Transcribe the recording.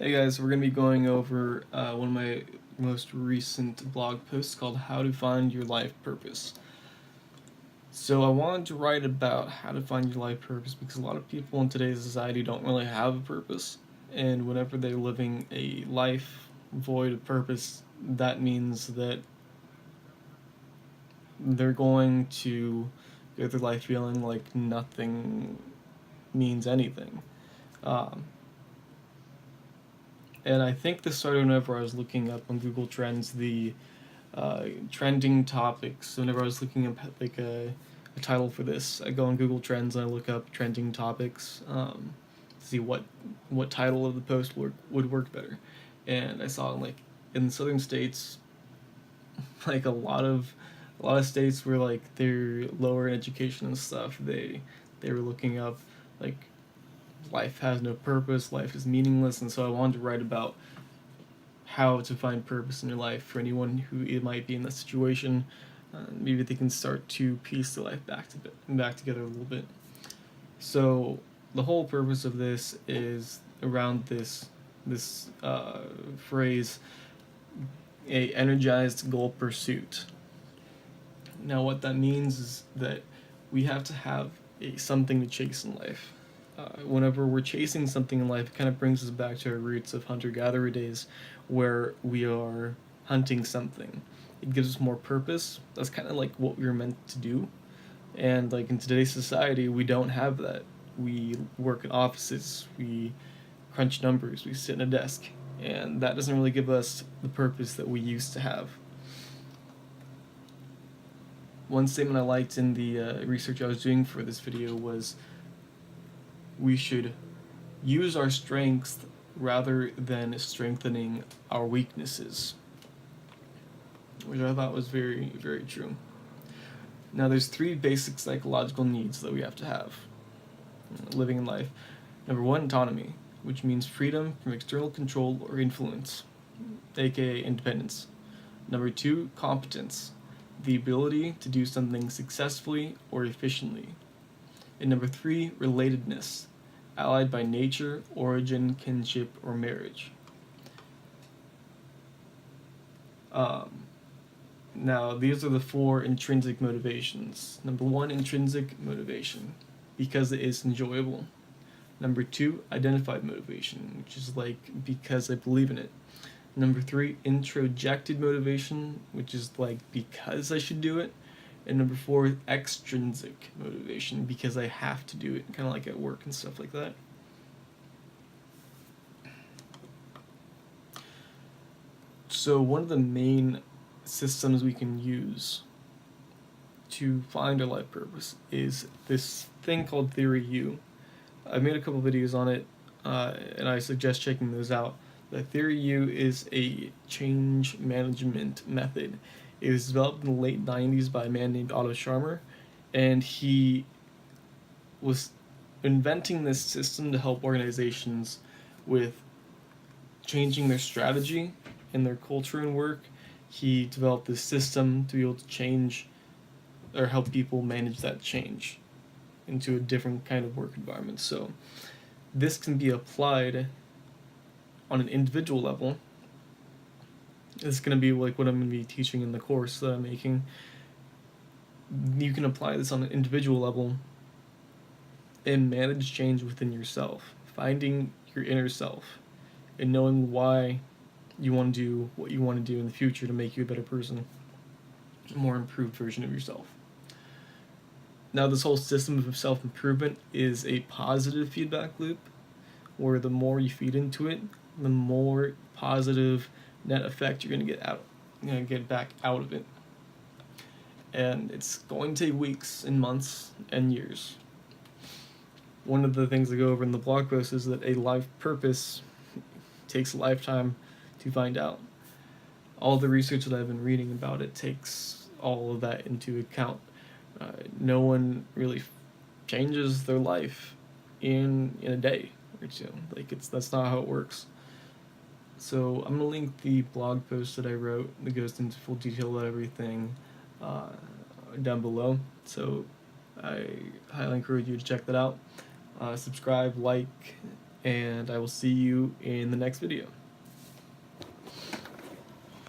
Hey guys, we're going to be going over one of my most recent blog posts called How to Find Your Life Purpose. So I wanted to write about how to find your life purpose because a lot of people in today's society don't really have a purpose, and whenever they're living a life void of purpose, that means that they're going to go through life feeling like nothing means anything. Um, and I think this started whenever I was looking up on Google Trends the trending topics. So whenever I was looking up like a title for this, I go on Google Trends and I look up trending topics, see what title of the post would work better. And I saw like in the southern states, like a lot of states where like they're lower in education and stuff. They were looking up like life has no purpose, life is meaningless, and so I wanted to write about how to find purpose in your life for anyone who it might be in that situation. Maybe they can start to piece their life back together a little bit. So the whole purpose of this is around this phrase, a energized goal pursuit. Now, what that means is that we have to have something to chase in life. Whenever we're chasing something in life, it kind of brings us back to our roots of hunter-gatherer days, where we are hunting something. It gives us more purpose. That's kind of like what we were meant to do. And like in today's society, we don't have that. We work in offices, we crunch numbers, we sit in a desk, and that doesn't really give us the purpose that we used to have. One statement I liked in the research I was doing for this video was we should use our strengths rather than strengthening our weaknesses, which I thought was very, very true. Now, there's three basic psychological needs that we have to have living in life. Number one, autonomy, which means freedom from external control or influence, aka independence. Number two, competence, the ability to do something successfully or efficiently. And number three, relatedness, allied by nature, origin, kinship, or marriage. Now, these are the four intrinsic motivations. Number one, intrinsic motivation, because it is enjoyable. Number two, identified motivation, which is like because I believe in it. Number three, introjected motivation, which is like because I should do it. And number four, extrinsic motivation, because I have to do it, kind of like at work and stuff like that. So one of the main systems we can use to find our life purpose is this thing called Theory U. I've made a couple videos on it, and I suggest checking those out. The Theory U is a change management method. It was developed in the late 90s by a man named Otto Scharmer, and he was inventing this system to help organizations with changing their strategy and their culture and work. He developed this system to be able to change or help people manage that change into a different kind of work environment. So this can be applied on an individual level. It's going to be like what I'm going to be teaching in the course that I'm making. You can apply this on an individual level and manage change within yourself, finding your inner self and knowing why you want to do what you want to do in the future to make you a better person, a more improved version of yourself. Now, this whole system of self-improvement is a positive feedback loop, where the more you feed into it, the more positive net effect you're gonna get back out of it. And it's going to take weeks and months and years. One of the things I go over in the blog post is that a life purpose takes a lifetime to find out. All the research that I've been reading about it takes all of that into account. No one really changes their life in a day or two. That's not how it works. So I'm gonna link the blog post that I wrote that goes into full detail about everything down below. So I highly encourage you to check that out. Subscribe, like, and I will see you in the next video.